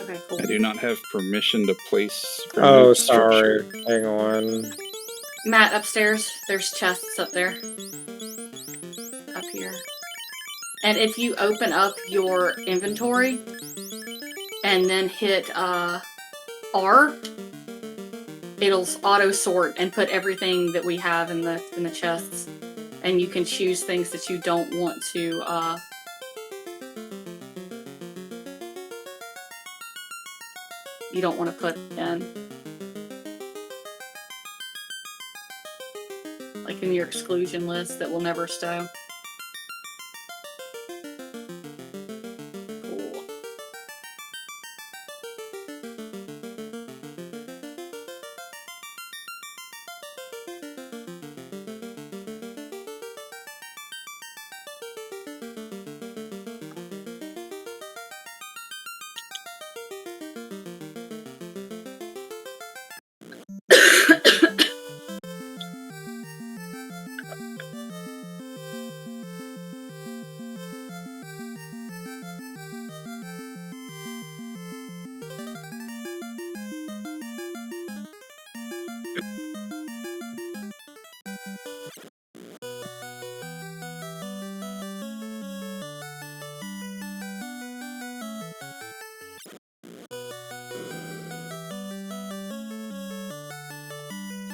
Okay, cool. I do not have permission to place. Oh, structure. sorry. Hang on. Matt, upstairs. There's chests up there. Up here. And if you open up your inventory and then hit R, it'll auto sort and put everything that we have in the chests. And you can choose things that you don't want to put in. Like in your exclusion list that will never stow. Cool.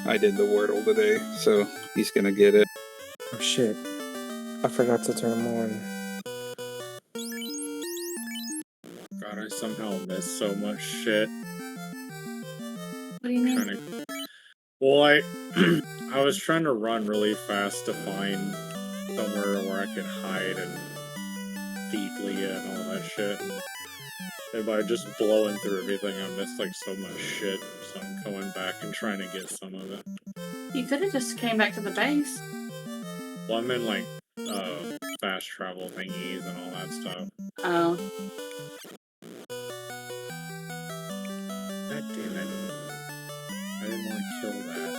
I did the Wordle today, so he's gonna get it. Oh shit. I forgot to turn them on. God, I somehow missed so much shit. What do you mean? Well, I was trying to run really fast to find somewhere where I could hide and feed Leah and all that shit. And by just blowing through everything, I missed like so much shit. So I'm going back and trying to get some of it. You could have just came back to the base. Well, I'm in like fast travel thingies and all that stuff. Oh. God damn it. I didn't want to kill that.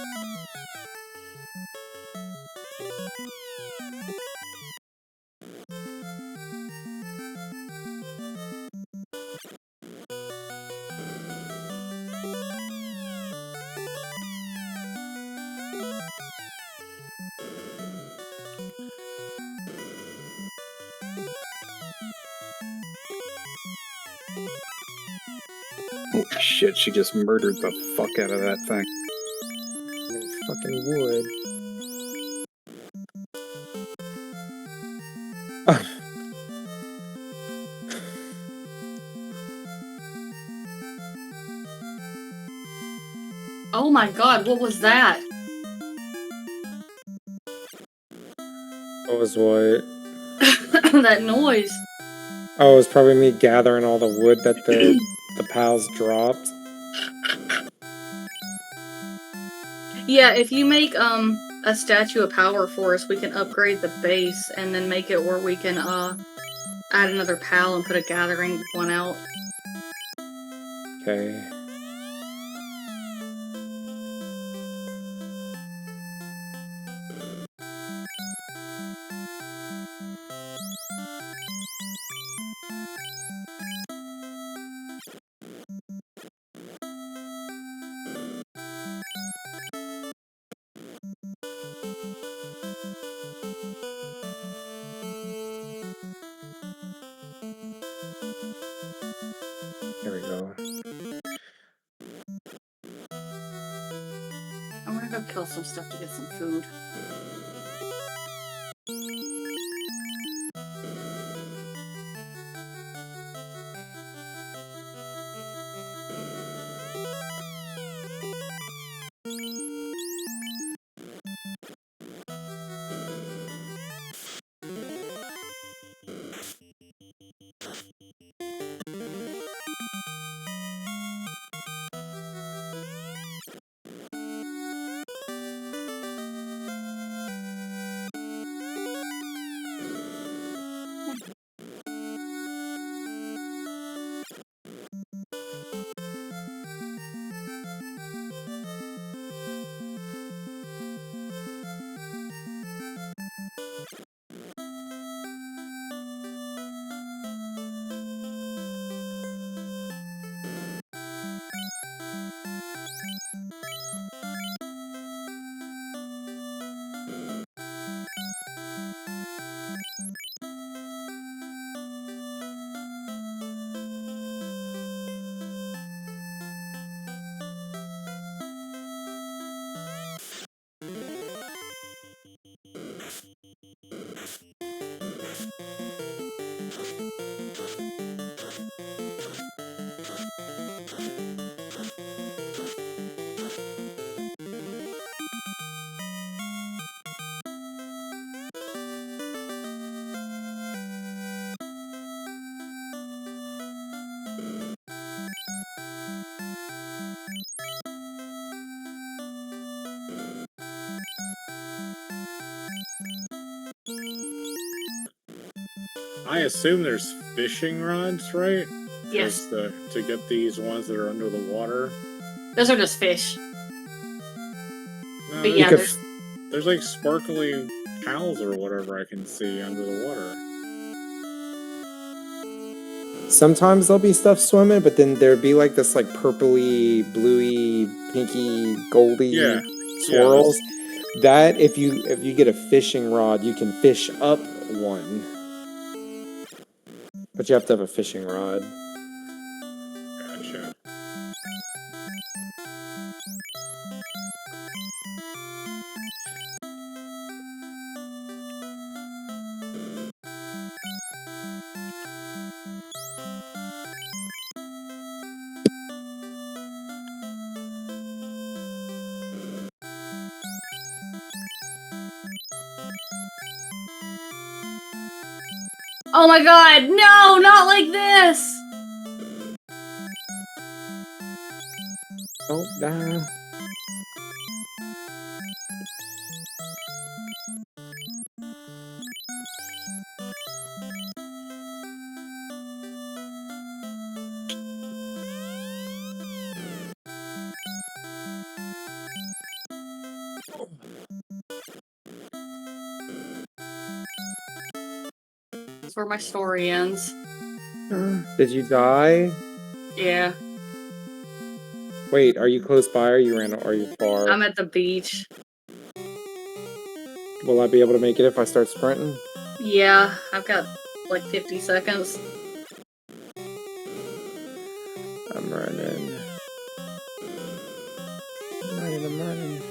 Holy shit, she just murdered the fuck out of that thing. Fucking wood. Oh my god, what was that? What was what? That noise. Oh, it was probably me gathering all the wood that the pals dropped. Yeah, if you make a statue of power for us, we can upgrade the base and then make it where we can add another pal and put a gathering one out. Okay. There we go. I'm gonna go kill some stuff to get some food. I assume there's fishing rods, right? Yes. To get these ones that are under the water. Those are just fish. No, But yeah, there's like sparkly pals or whatever I can see under the water. Sometimes there'll be stuff swimming, but then there'd be like this like purpley, bluey, pinky, goldy Yeah. swirls. That if you get a fishing rod, you can fish up one. But you have to have a fishing rod. Gotcha. oh my god, no, not like this! Oh, nah. That's where my story ends. Did you die? Yeah, Wait, are you close by or are you far? I'm at the beach. Will I be able to make it if I start sprinting? Yeah, I've got like 50 seconds. I'm running. I'm running.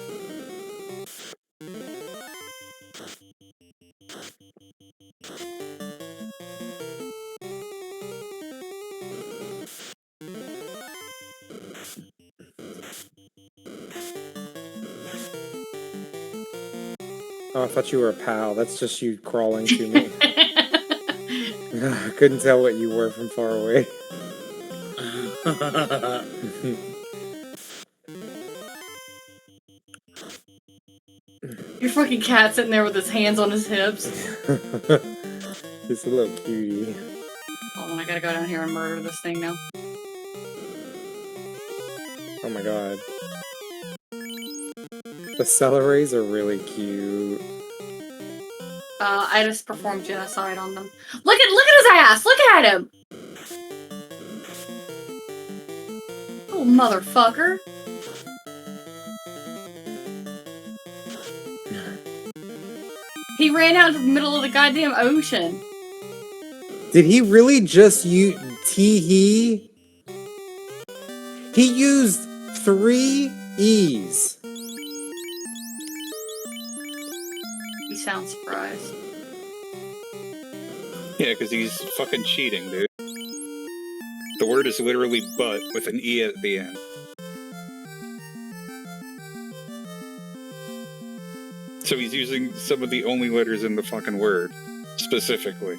Oh, I thought you were a pal. That's just you crawling to me. I couldn't tell what you were from far away. Your fucking cat sitting there with his hands on his hips. He's a little cutie. Hold on, I gotta go down here and murder this thing now. Oh my god. The celeries are really cute. I just performed genocide on them. Look at his ass! Look at him! Little motherfucker. He ran out into the middle of the goddamn ocean. Did he really just use tee-hee? He used 3 E's. You sound surprised. Yeah, because he's fucking cheating, dude. The word is literally but with an E at the end. So he's using some of the only letters in the fucking word, specifically.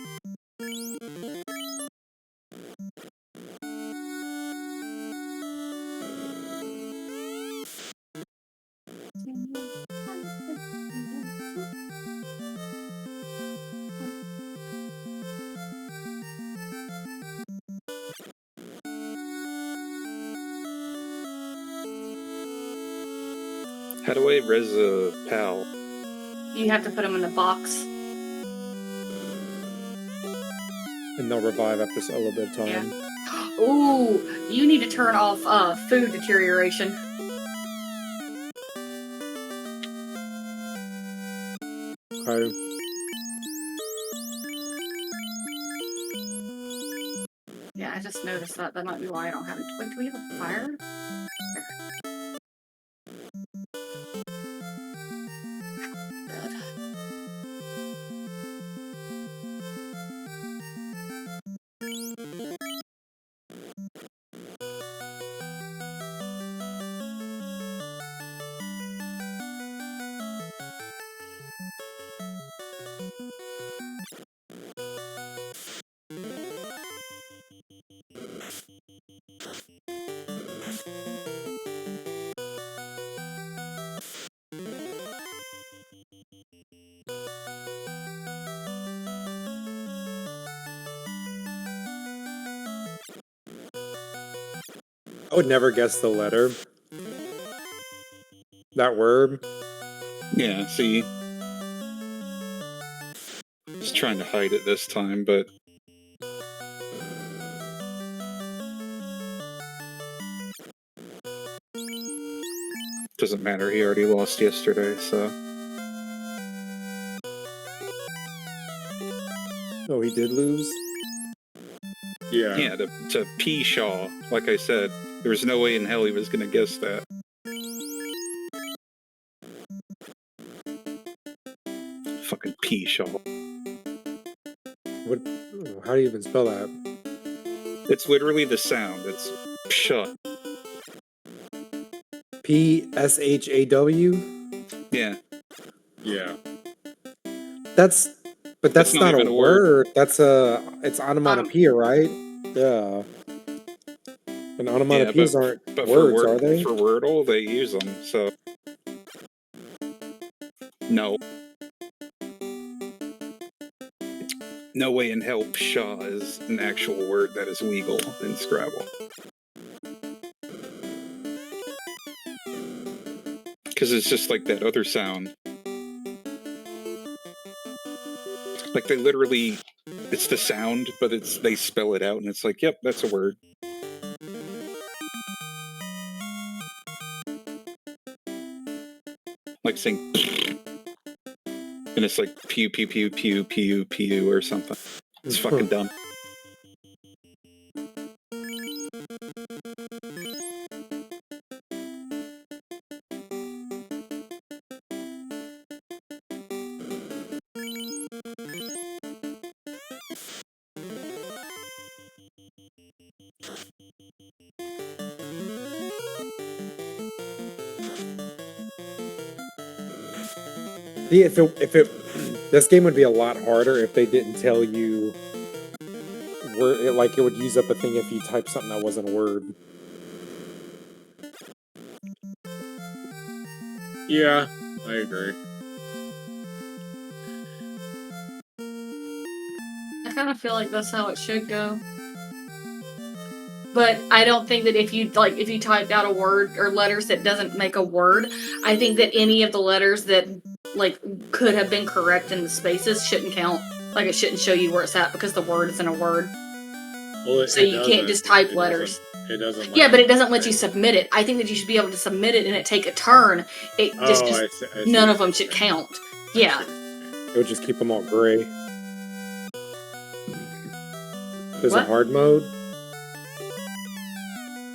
How do I res a pal? You have to put him in the box. And they'll revive after a little bit of time. Yeah. Ooh, you need to turn off food deterioration. Okay. Yeah, I just noticed that. That might be why I don't have it. Wait, do we have a fire? would never guess the letter. That word. Yeah, see? Just trying to hide it this time, but... Doesn't matter, he already lost yesterday, so... Oh, he did lose? Yeah. Yeah, to P. Shaw, like I said, there was no way in hell he was gonna guess that. Fucking P. Shaw. What? How do you even spell that? It's literally the sound. It's pshaw. P-S-H-A-W? Yeah. Yeah. That's That's not not even a a word. word. It's onomatopoeia, right? Yeah. And onomatopoeias aren't but words, are they? for Wordle, they use them, so... No. No way in hell pshaw is an actual word that is legal in Scrabble. Because it's just like that other sound. Like they literally... It's the sound, but they spell it out, and it's like, yep, that's a word. Like saying... And it's like pew, pew, pew, pew, pew, pew, or something. It's fucking dumb. Yeah, this game would be a lot harder if they didn't tell you where it would use up a thing if you type something that wasn't a word. Yeah, I agree. I kind of feel like that's how it should go. But I don't think that if you typed out a word or letters that doesn't make a word, I think that any of the letters that could have been correct in the spaces shouldn't count. Like it shouldn't show you where it's at because the word isn't a word. Well, so you can't just type letters. It doesn't. Yeah, but it doesn't let you submit it. I think that you should be able to submit it and it take a turn. It just I see none of them should count. Yeah. It would just keep them all gray. There's What? a hard mode.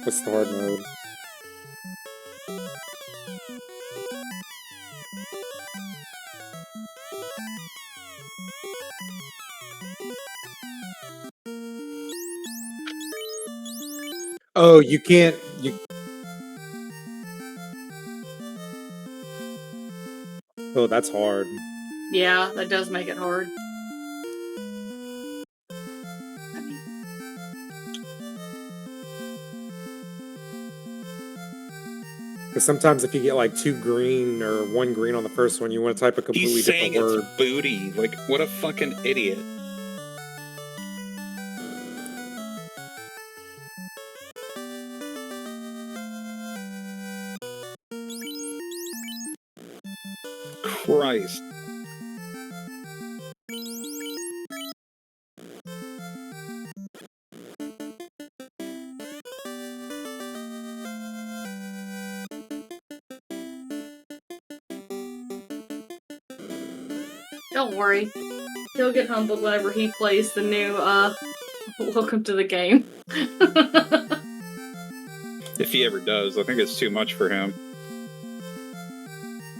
What's the hard mode? Oh, you can't. Oh, that's hard. Yeah, that does make it hard. Because sometimes if you get like 2 green or 1 green on the first one, you want to type a completely He's saying different word. it's booty. Like, what a fucking idiot. Christ. Don't worry. He'll get humbled whenever he plays the new, Welcome to the Game. If he ever does, I think it's too much for him.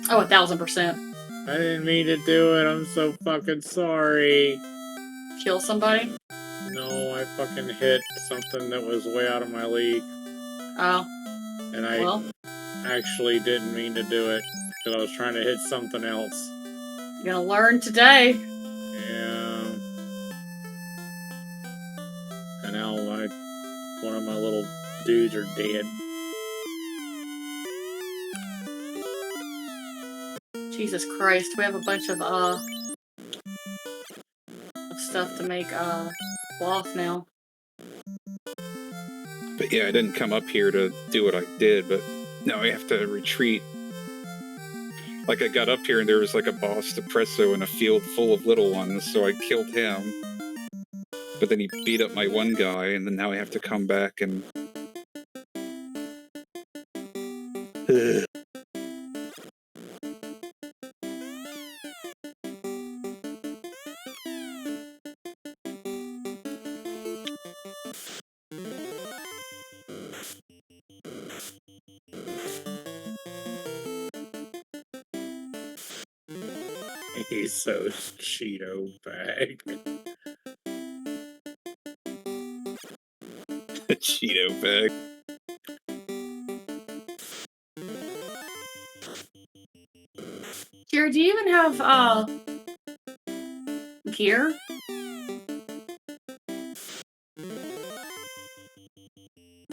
Oh, 1000%. I didn't mean to do it. I'm so fucking sorry. Kill somebody? No, I fucking hit something that was way out of my league. Oh. And I actually didn't mean to do it. Because I was trying to hit something else. You're gonna learn today. Yeah. And now one of my little dudes are dead. Jesus Christ, we have a bunch of stuff to make cloth now. But yeah, I didn't come up here to do what I did, but now I have to retreat. Like, I got up here and there was like a boss depresso in a field full of little ones, so I killed him. But then he beat up my one guy, and then now I have to come back and... Ugh. He's so Cheeto bag. A Cheeto bag. Jared, do you even have gear?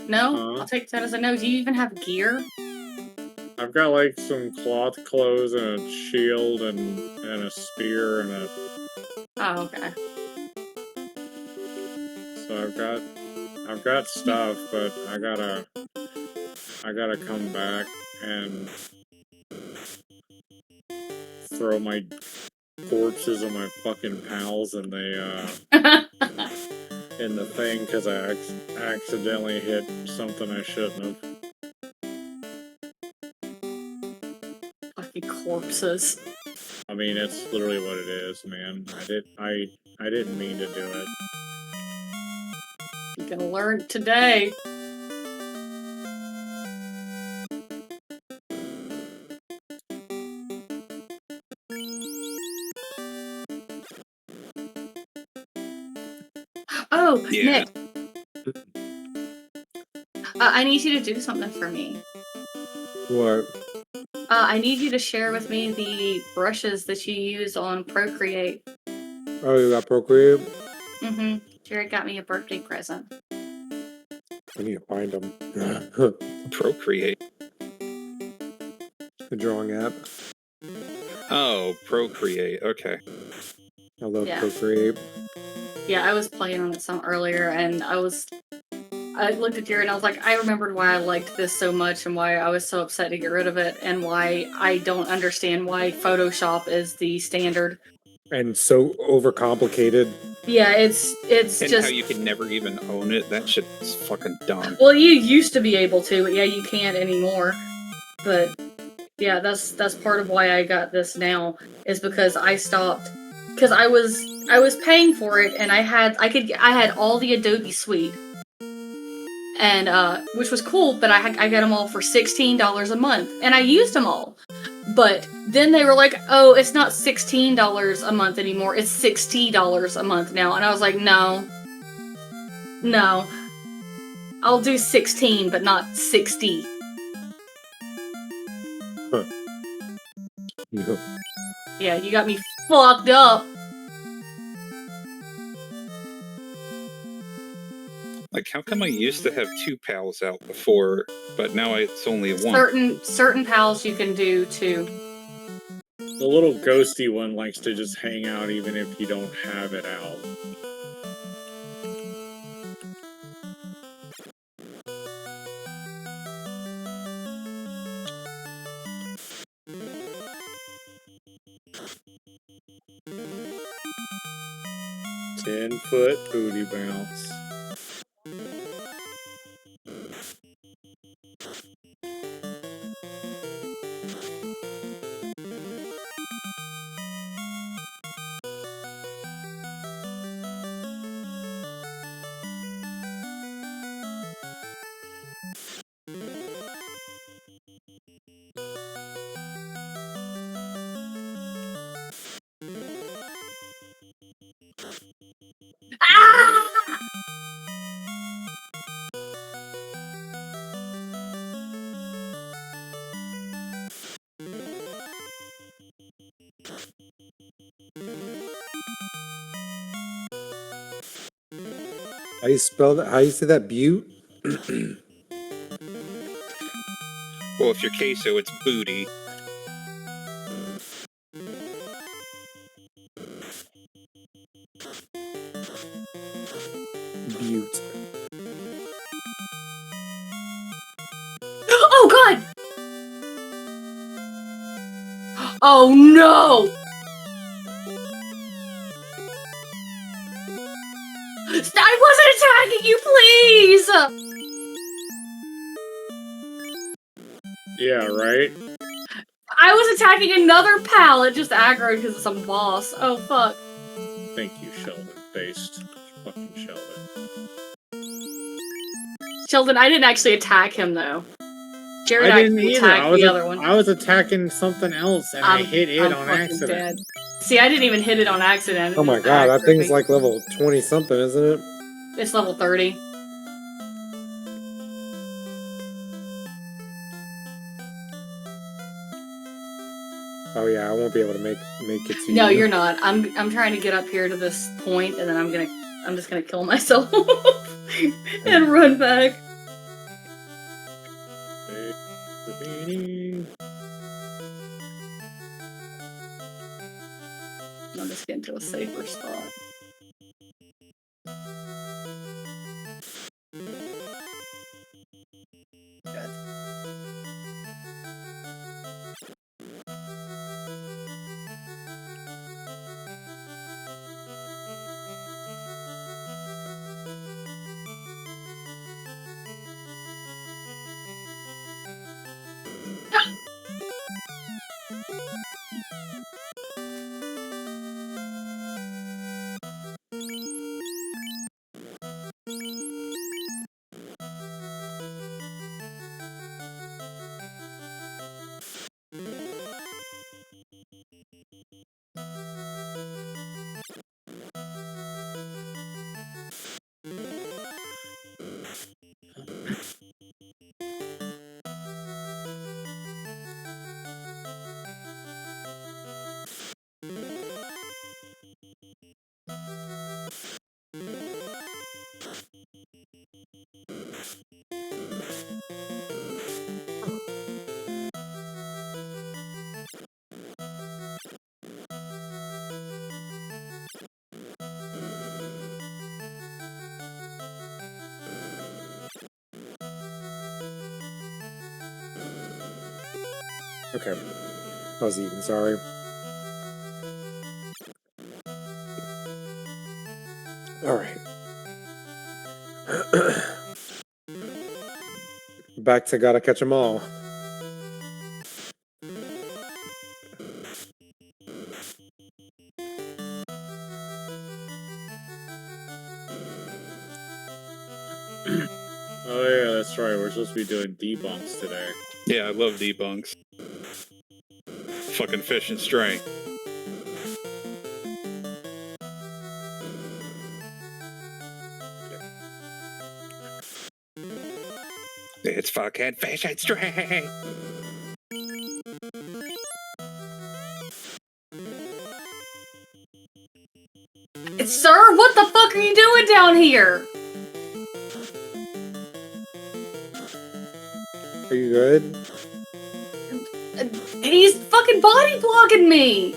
No? Huh? I'll take that as a no. Do you even have gear? I've got like some cloth clothes and a shield and a spear and a. Oh, okay. So I've got stuff, but I gotta come back and throw my corpses of my fucking pals in the thing because I accidentally hit something I shouldn't have. Fucking corpses. I mean, it's literally what it is, man. I didn't mean to do it. You're gonna learn today. Oh, Yeah. Nick. I need you to do something for me. What? I need you to share with me the brushes that you use on Procreate. Oh, you got Procreate? Mm-hmm. Jared got me a birthday present. I need to find them. Procreate. The drawing app. Oh, Procreate. Okay. I love Yeah. Procreate. Yeah, I was playing on it some earlier, and I looked at Jared and I was like, I remembered why I liked this so much and why I was so upset to get rid of it and why I don't understand why Photoshop is the standard. And so overcomplicated. Yeah, it's And just... how you can never even own it. That shit is fucking dumb. Well, you used to be able to, but yeah, you can't anymore. But yeah, that's part of why I got this now, is because I stopped, because I was paying for it and I had all the Adobe suite. And which was cool, but I got them all for $16 a month, and I used them all. But then they were like, "Oh, it's not $16 a month anymore; it's $60 a month now." And I was like, "No, I'll do 16, but not 60." Huh. Yeah, you got me fucked up. Like, how come I used to have 2 pals out before, but now it's only 1? Certain pals you can do too. The little ghosty one likes to just hang out even if you don't have it out. "10-foot booty bounce." Ah! How you spell that? How you say that? Butte? Well, if you're queso, it's booty. Butte. Oh no! I wasn't attacking you, please! Yeah, right? I was attacking another pal. It just aggroed because of some boss. Oh fuck. Thank you, Sheldon. Based. Fucking Sheldon. Sheldon, I didn't actually attack him though. Jared I didn't actually either. attacked the other one. I was attacking something else and I hit it I'm on fucking accident. dead. See, I didn't even hit it on accident. Oh my god, that thing's like level 20 something, isn't it? It's level 30. Oh yeah, I won't be able to make it to you. No, you're not. I'm trying to get up here to this point, and then I'm just gonna kill myself and run back. I'm just getting to a safer spot. Good. Okay. I was eating, sorry. Alright. Back to gotta catch 'em all. Oh yeah, that's right. We're supposed to be doing debunks today. Yeah, I love debunks. Fucking fish and strength. It's fucking fish and strength. Sir, what the fuck are you doing down here? Are you good? He's fucking body blocking me.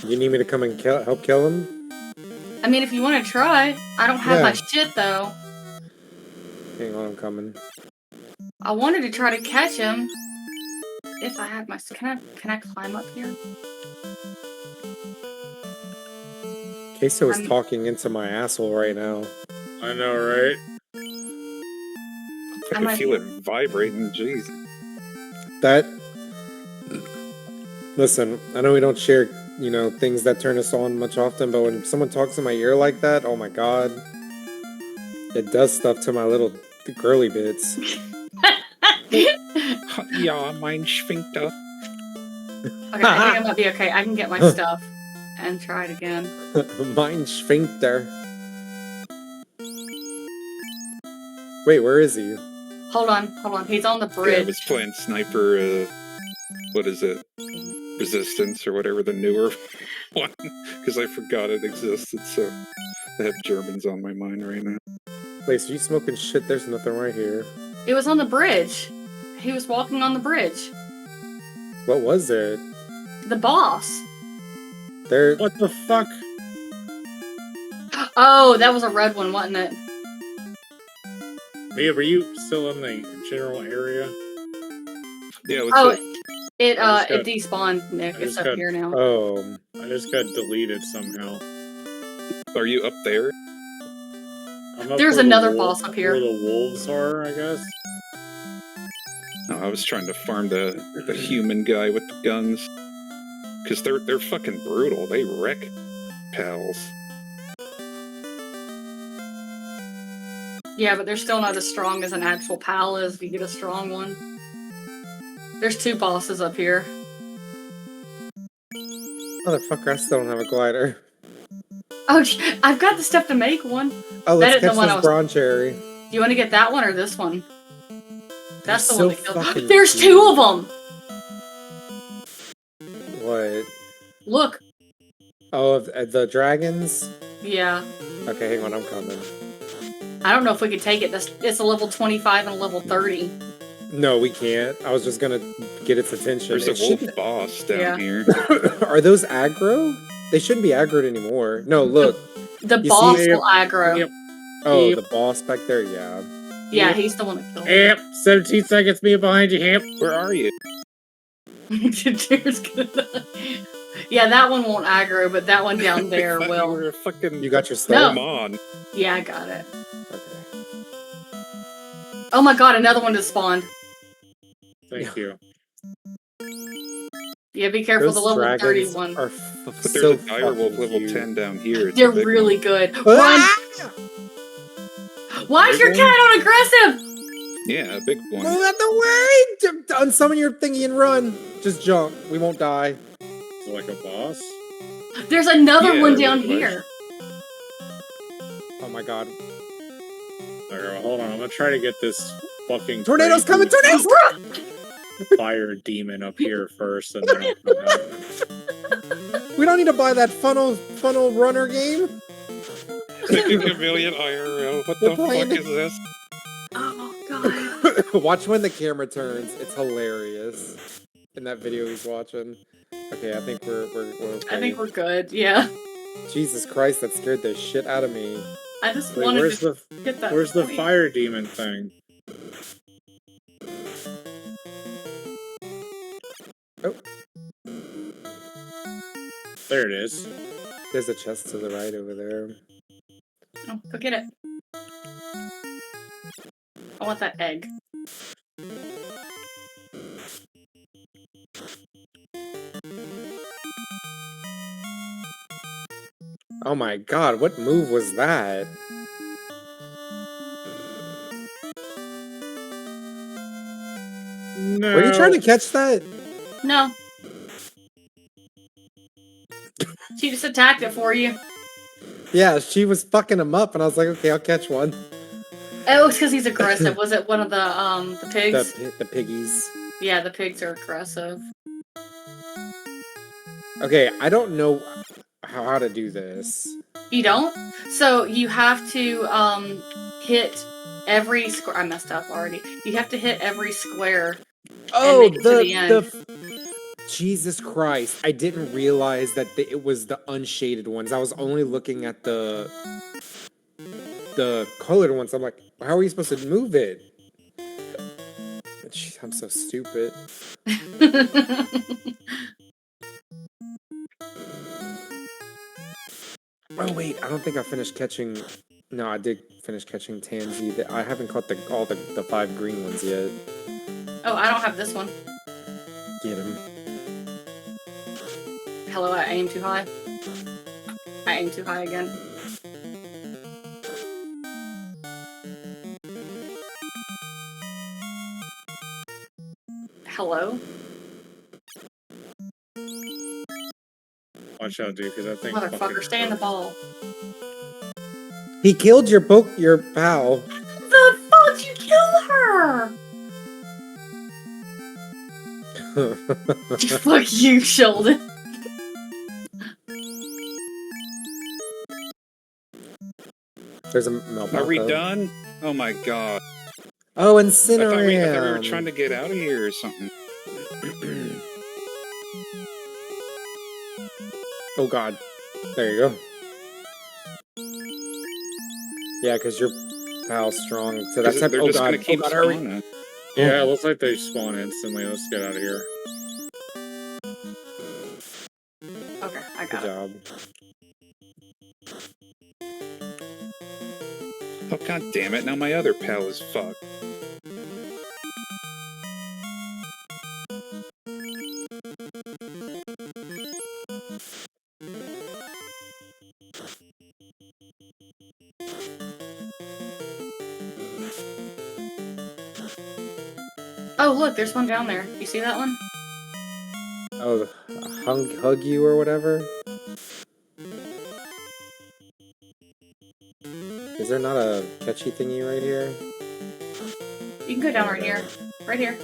You need me to come and help kill him? I mean, if you want to try. I don't have Yeah. my shit though. Hang on, I'm coming. I wanted to try to catch him. If I had my... Can I climb up here? Queso is talking into my asshole right now. I know, right? I can feel it vibrating, jeez. That... Listen, I know we don't share, you know, things that turn us on much often, but when someone talks in my ear like that, oh my god. It does stuff to my little girly bits. Ja, mein Sphincter. Okay, I think I might be okay. I can get my stuff and try it again. Mein Sphincter. Wait, where is he? Hold on. He's on the Yeah, I bridge. was playing Sniper, what is it? Resistance or whatever, the newer one. Because I forgot it existed, so I have Germans on my mind right now. Wait, so you smoking shit? There's nothing right here. It was on the bridge. He was walking on the bridge. What was it? The boss. There. What the fuck? Oh, that was a red one, wasn't it? Mia, were you still in the general area? Yeah, It I just it got- despawned, Nick. I It's just up got- here now. Oh, I just got deleted somehow. Are you up there? I'm up There's where the another wolf- boss up here. Where the wolves are, I guess. No, I was trying to farm the human guy with the guns. Because they're fucking brutal. They wreck pals. Yeah, but they're still not as strong as an actual pal is if you get a strong one. There's 2 bosses up here. motherfucker! I still don't have a glider. Oh, I've got the stuff to make one. Oh, That let's is the catch one I this was- bronze cherry. Do you want to get that one or this one? That's the so one that fucking killed. There's cute. 2 of them. What? Look. Oh, of the dragons? Yeah. Okay, hang on, I'm coming. I don't know if we could take it. It's a level 25 and a level 30. No, we can't. I was just gonna get its attention. There's a It wolf shouldn't- boss down Yeah. here. Are those aggro? They shouldn't be aggroed anymore. No, look. The You boss see- will aggro. Yep. Oh, Yep. the boss back there, yeah. Yeah, Yep. he's the one that killed him. Yep. 17 seconds, me behind you, Hamp. Where are you? Jared's gonna die. Yeah, that one won't aggro, but that one down there I thought will. You were a fucking. You got your No. stuff? Come on. Yeah, I got it. Okay. Oh my god, another one just spawned. Thank you. Yeah, be careful, the Those level dragons 31. are But there's so a dire wolf fucking level cute. 10 down here. It's a They're big really one. good. Run! Ah! Why is your Big cat on aggressive? Yeah, a big one. Move out the way! Unsummon your thingy and run. Just jump. We won't die. Is it like a boss? There's another Yeah, one it down looks here. Oh my god. Okay, well, hold on. I'm gonna try to get this fucking Tornadoes crazy coming! Tornadoes! fire demon up here first, and then I'll come out. We don't need to buy that funnel runner game. Like a chameleon IRL. What We're the playing fuck is this? Oh god. Watch when the camera turns. It's hilarious. In that video he's watching. Okay, I think we're I think okay. we're good, yeah. Jesus Christ, that scared the shit out of me. I just Wait, wanted where's to the get that. where's the point. fire demon thing? Oh. There it is. There's a chest to the right over there. Oh, go get it. I want that egg. Oh my god, what move was that? No. Were you trying to catch that? No. She just attacked it for you. Yeah, she was fucking him up, and I was like, okay, I'll catch one. Oh, it's because he's aggressive. Was it one of the pigs? The piggies. Yeah, the pigs are aggressive. Okay, I don't know how to do this. You don't? So you have to hit every square. I messed up already. You have to hit every square. Oh, make it to the end. Jesus Christ! I didn't realize that it was the unshaded ones. I was only looking at the colored ones. I'm like, how are you supposed to move it? Jeez, I'm so stupid. Oh wait, I don't think I finished catching. No, I did finish catching Tansy. I haven't caught all the 5 green ones yet. Oh, I don't have this one. Get him. Hello, I aim too high. I aim too high again. Hello? Watch out, dude, because I think Motherfucker, stay in the ball. He killed your pal. The fuck? You kill her! Fuck you, Sheldon. There's a Melba. Are we done? Oh my god. Oh, I thought we were Incineram. trying to get out of here or something. Oh god. There you go. Yeah, because your pal's strong. So that's They're oh just god. gonna keep hurry. spawning. Yeah, it looks like they spawn instantly. Let's get out of here. I got Good it. job. Oh, god damn it, now my other pal is fucked. Oh, look, there's one down there. You see that one? Oh, hug you or whatever? Is there not a catchy thingy right here? You can go down right here. Right here.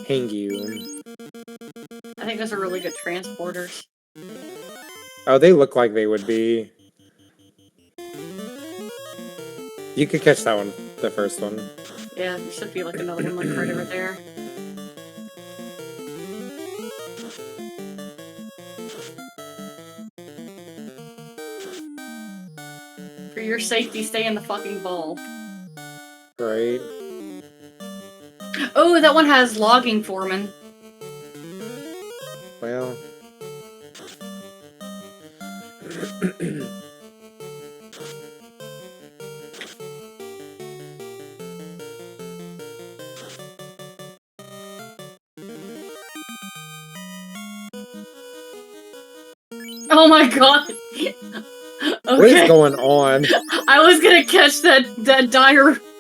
Hang you. I think those are really good transporters. Oh, they look like they would be. You could catch that one, the first one. Yeah, there should be like another one like right over there. For your safety, stay in the fucking ball. Right? Oh, that one has logging foreman. Well. Oh my god! Okay. What is going on? I was gonna catch that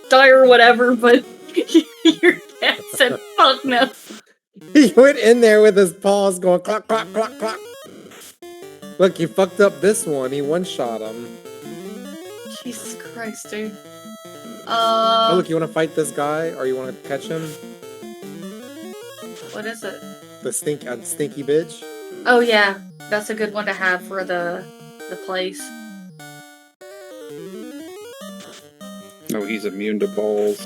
dire whatever, but your cat said fuck no. He went in there with his paws going clock, clock, clock, clock. Look, he fucked up this one. He one-shot him. Jesus Christ, dude. Oh, look, you want to fight this guy? Or you want to catch him? What is it? The stinky bitch? Oh yeah, that's a good one to have for the place. Oh, he's immune to balls.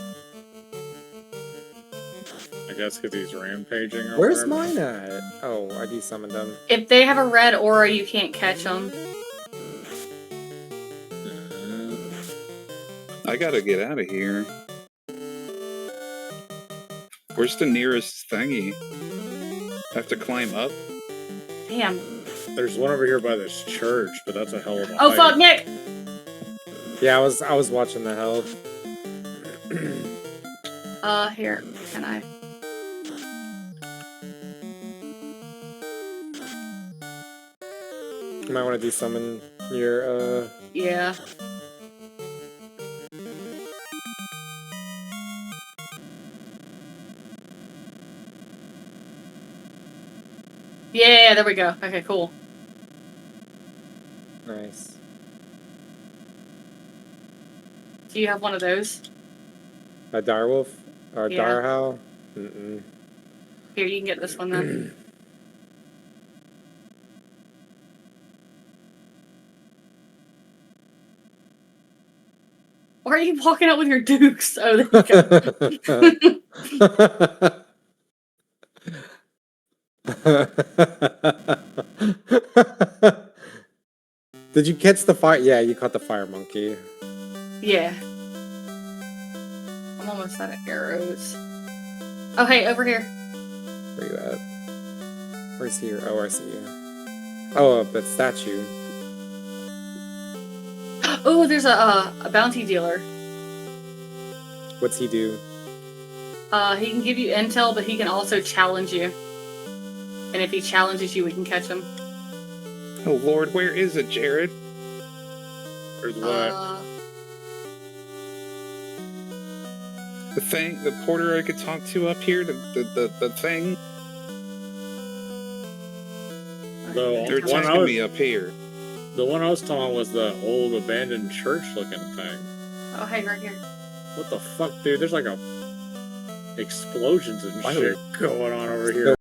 I guess because he's rampaging or Where's whatever. mine at? Oh, I desummoned him. If they have a red aura, you can't catch them. I gotta get out of here. Where's the nearest thingy? I have to climb up? Damn. There's one over here by this church, but that's a hell of a Oh hike. fuck, Nick! Yeah, I was watching the health. Here, can I? You might want to desummon your, Yeah. Yeah, there we go. Okay, cool. Nice. Do you have one of those? A direwolf? Or a Yeah. dirhowl? Mm-mm. Here, you can get this one then. Why are you walking out with your dukes? Oh, there you go. Did you catch the fire? Yeah, you caught the fire monkey. Yeah. I'm almost out of arrows. Oh, hey, over here. Where you at? Where's here? Oh, I see you. Oh, that statue. Oh, there's a bounty dealer. What's he do? He can give you intel, but he can also challenge you. And if he challenges you, we can catch him. Oh lord, where is it, Jared? There's what? The thing, the porter I could talk to up here, the thing? The They're one I checking was, me up here. the one I was talking was the old abandoned church looking thing. Oh, hey, right here. What the fuck, dude? There's like explosions and Why shit going on over here.